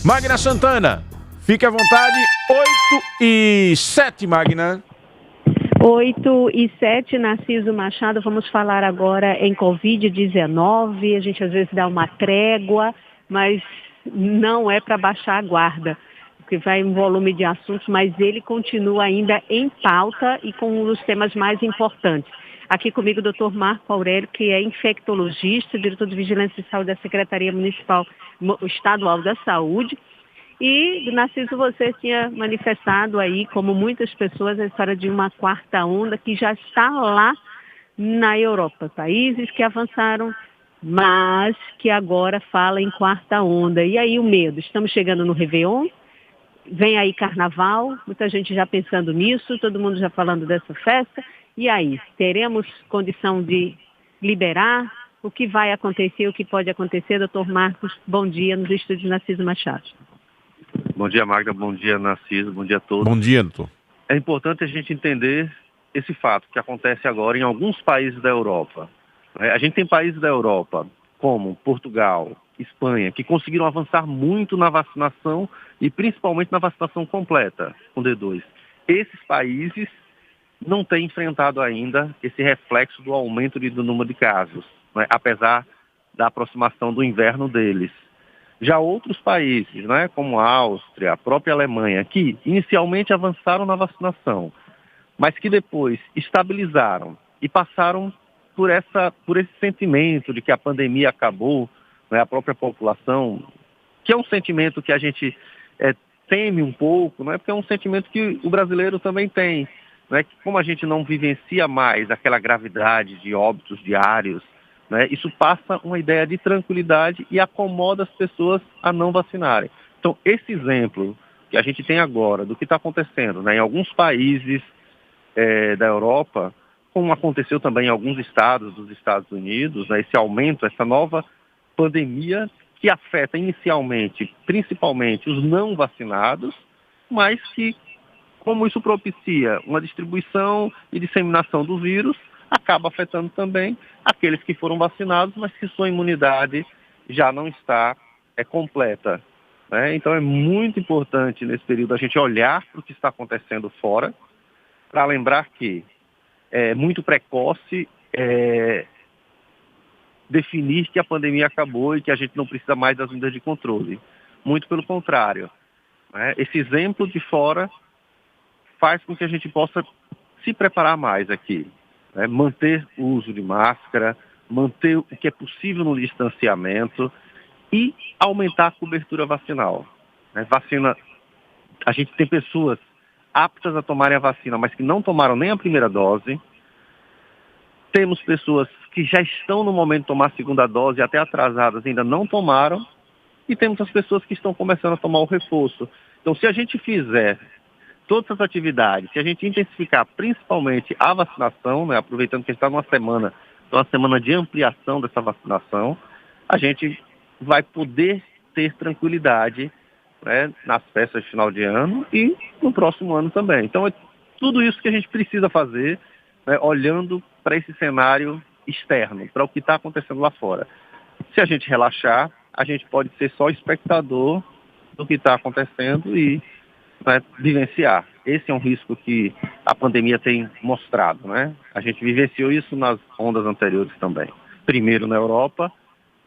Magna Santana, fique à vontade. 8h07, Magna. 8h07, Narciso Machado. Vamos falar agora em Covid-19. A gente às vezes dá uma trégua, mas não é para baixar a guarda, porque vai um volume de assuntos, mas ele continua ainda em pauta e com um dos temas mais importantes. Aqui comigo o Dr. Marco Aurélio, que é infectologista, diretor de Vigilância de Saúde da Secretaria Estadual da Saúde. E, Narciso, você tinha manifestado aí, como muitas pessoas, a história de uma quarta onda que já está lá na Europa. Países que avançaram, mas que agora fala em quarta onda. E aí o medo? Estamos chegando no Réveillon, vem aí Carnaval, muita gente já pensando nisso, todo mundo já falando dessa festa. E aí, teremos condição de liberar? O que vai acontecer, o que pode acontecer? Doutor Marcos, bom dia, nos estúdios Narciso Machado. Bom dia, Magda, bom dia, Narciso, bom dia a todos. Bom dia, doutor. É importante a gente entender esse fato que acontece agora em alguns países da Europa. A gente tem países da Europa, como Portugal, Espanha, que conseguiram avançar muito na vacinação e principalmente na vacinação completa, com D2. Esses países não têm enfrentado ainda esse reflexo do aumento do número de casos, né, apesar da aproximação do inverno deles. Já outros países, né, como a Áustria, a própria Alemanha, que inicialmente avançaram na vacinação, mas que depois estabilizaram e passaram por esse sentimento de que a pandemia acabou, né, a própria população, que é um sentimento que a gente teme um pouco, né, porque é um sentimento que o brasileiro também tem, né, que como a gente não vivencia mais aquela gravidade de óbitos diários, né, isso passa uma ideia de tranquilidade e acomoda as pessoas a não vacinarem. Então, esse exemplo que a gente tem agora do que está acontecendo, né, em alguns países da Europa, como aconteceu também em alguns estados dos Estados Unidos, né, esse aumento, essa nova pandemia que afeta inicialmente, principalmente, os não vacinados, mas que, como isso propicia uma distribuição e disseminação do vírus, acaba afetando também aqueles que foram vacinados, mas que sua imunidade já não está completa, né? Então é muito importante nesse período a gente olhar para o que está acontecendo fora, para lembrar que é muito precoce definir que a pandemia acabou e que a gente não precisa mais das medidas de controle. Muito pelo contrário, né? Esse exemplo de fora faz com que a gente possa se preparar mais aqui. Manter o uso de máscara, manter o que é possível no distanciamento e aumentar a cobertura vacinal. Vacina, a gente tem pessoas aptas a tomarem a vacina, mas que não tomaram nem a primeira dose. Temos pessoas que já estão no momento de tomar a segunda dose, até atrasadas, ainda não tomaram. E temos as pessoas que estão começando a tomar o reforço. Então, se a gente fizer todas essas atividades, se a gente intensificar principalmente a vacinação, né, aproveitando que a gente está numa semana de ampliação dessa vacinação, a gente vai poder ter tranquilidade, né, nas festas de final de ano e no próximo ano também. Então é tudo isso que a gente precisa fazer, né, olhando para esse cenário externo, para o que está acontecendo lá fora. Se a gente relaxar, a gente pode ser só espectador do que está acontecendo e vivenciar. Esse é um risco que a pandemia tem mostrado, né? A gente vivenciou isso nas ondas anteriores também. Primeiro na Europa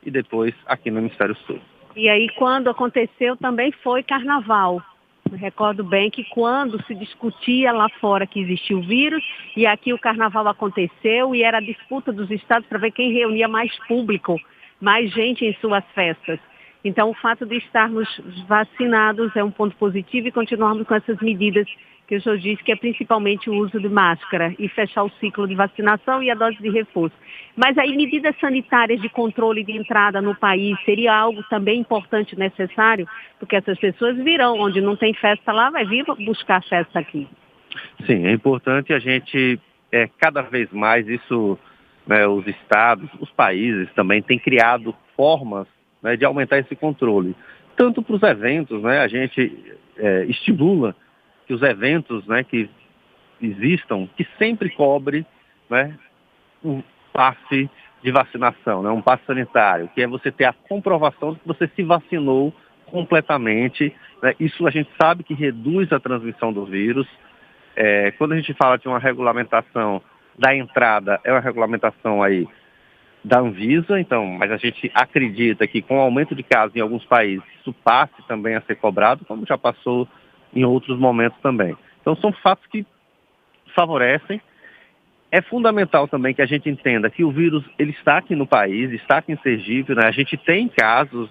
e depois aqui no Hemisfério Sul. E aí, quando aconteceu, também foi Carnaval. Me recordo bem que quando se discutia lá fora que existia o vírus, e aqui o Carnaval aconteceu e era a disputa dos estados para ver quem reunia mais público, mais gente em suas festas. Então, o fato de estarmos vacinados é um ponto positivo e continuarmos com essas medidas que o senhor disse, que é principalmente o uso de máscara e fechar o ciclo de vacinação e a dose de reforço. Mas aí, medidas sanitárias de controle de entrada no país seria algo também importante e necessário, porque essas pessoas virão, onde não tem festa lá, vai vir buscar festa aqui. Sim, é importante a gente, cada vez mais, isso, né, os estados, os países também têm criado formas, né, de aumentar esse controle. Tanto para os eventos, né, a gente estimula que os eventos, né, que existam, que sempre cobre, né, um passe de vacinação, né, um passe sanitário, que é você ter a comprovação de que você se vacinou completamente, né? Isso a gente sabe que reduz a transmissão do vírus. Quando a gente fala de uma regulamentação da entrada, é uma regulamentação aí da Anvisa, então, mas a gente acredita que com o aumento de casos em alguns países, isso passe também a ser cobrado, como já passou em outros momentos também. Então são fatos que favorecem. É fundamental também que a gente entenda que o vírus ele está aqui no país, está aqui em Sergipe, né? A gente tem casos,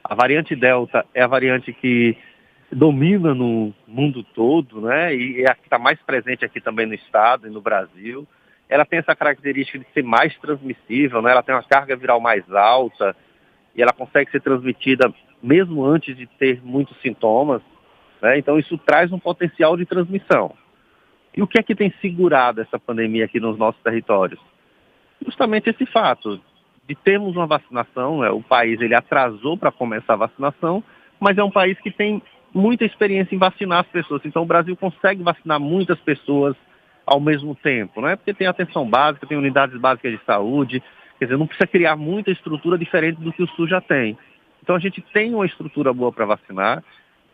a variante Delta é a variante que domina no mundo todo, né? E é a que está mais presente aqui também no estado e no Brasil. Ela tem essa característica de ser mais transmissível, né? Ela tem uma carga viral mais alta e ela consegue ser transmitida mesmo antes de ter muitos sintomas, né? Então isso traz um potencial de transmissão. E o que é que tem segurado essa pandemia aqui nos nossos territórios? Justamente esse fato de termos uma vacinação, né? O país ele atrasou para começar a vacinação, mas é um país que tem muita experiência em vacinar as pessoas. Então o Brasil consegue vacinar muitas pessoas ao mesmo tempo, né? Porque tem atenção básica, tem unidades básicas de saúde, quer dizer, não precisa criar muita estrutura diferente do que o SUS já tem. Então a gente tem uma estrutura boa para vacinar.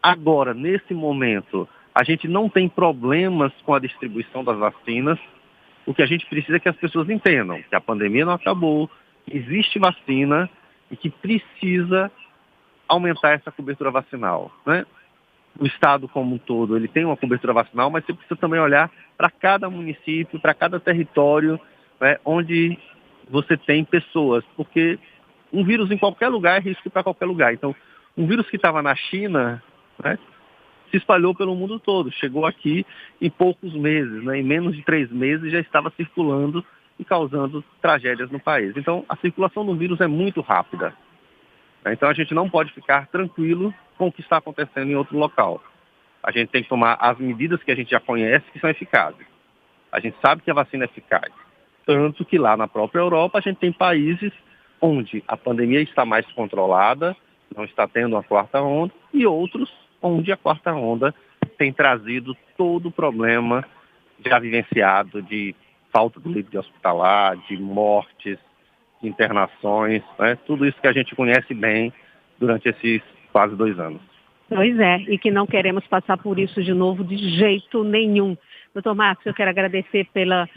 Agora, nesse momento, a gente não tem problemas com a distribuição das vacinas. O que a gente precisa é que as pessoas entendam que a pandemia não acabou, que existe vacina e que precisa aumentar essa cobertura vacinal, né? O estado como um todo, ele tem uma cobertura vacinal, mas você precisa também olhar para cada município, para cada território, né, onde você tem pessoas, porque um vírus em qualquer lugar é risco para qualquer lugar. Então, um vírus que estava na China, né, se espalhou pelo mundo todo, chegou aqui em poucos meses, né, em menos de 3 meses já estava circulando e causando tragédias no país. Então, a circulação do vírus é muito rápida. Então, a gente não pode ficar tranquilo com o que está acontecendo em outro local. A gente tem que tomar as medidas que a gente já conhece que são eficazes. A gente sabe que a vacina é eficaz. Tanto que lá na própria Europa a gente tem países onde a pandemia está mais controlada, não está tendo a 4ª onda, e outros onde a 4ª onda tem trazido todo o problema já vivenciado de falta de leito de hospitalar, de mortes, de internações, né? Tudo isso que a gente conhece bem durante esses quase 2 anos. Pois é, e que não queremos passar por isso de novo de jeito nenhum. Doutor Marcos, eu quero agradecer pela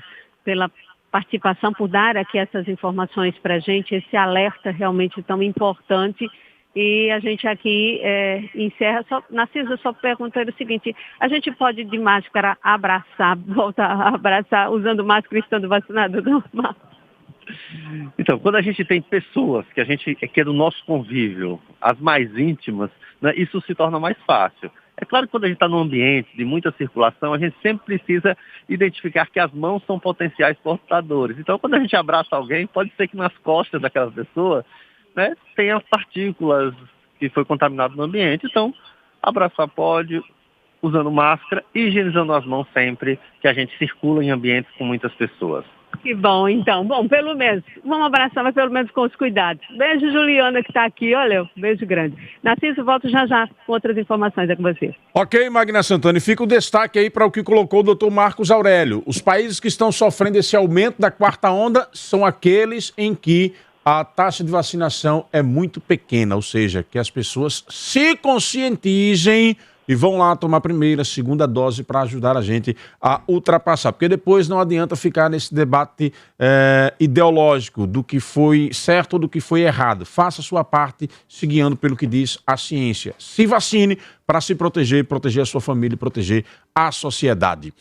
participação, por dar aqui essas informações para a gente, esse alerta realmente tão importante. E a gente aqui encerra, Narciso, só perguntando o seguinte, a gente pode de máscara abraçar, voltar a abraçar usando máscara e estando vacinado, não, Marcos? Então, quando a gente tem pessoas que é do nosso convívio, as mais íntimas, né, isso se torna mais fácil. É claro que quando a gente está num ambiente de muita circulação, a gente sempre precisa identificar que as mãos são potenciais portadores. Então, quando a gente abraça alguém, pode ser que nas costas daquela pessoa, né, tenha partículas que foi contaminado no ambiente. Então, abraçar pode, usando máscara e higienizando as mãos sempre que a gente circula em ambientes com muitas pessoas. Que bom, então. Bom, pelo menos, vamos abraçar, mas pelo menos com os cuidados. Beijo, Juliana, que está aqui. Olha, beijo grande. Narciso, volto já com outras informações com você. Ok, Magna Santana. E fica o destaque aí para o que colocou o doutor Marcos Aurélio. Os países que estão sofrendo esse aumento da 4ª onda são aqueles em que a taxa de vacinação é muito pequena, ou seja, que as pessoas se conscientizem e vão lá tomar a 1ª, 2ª dose para ajudar a gente a ultrapassar. Porque depois não adianta ficar nesse debate ideológico do que foi certo ou do que foi errado. Faça a sua parte se guiando pelo que diz a ciência. Se vacine para se proteger, proteger a sua família e proteger a sociedade.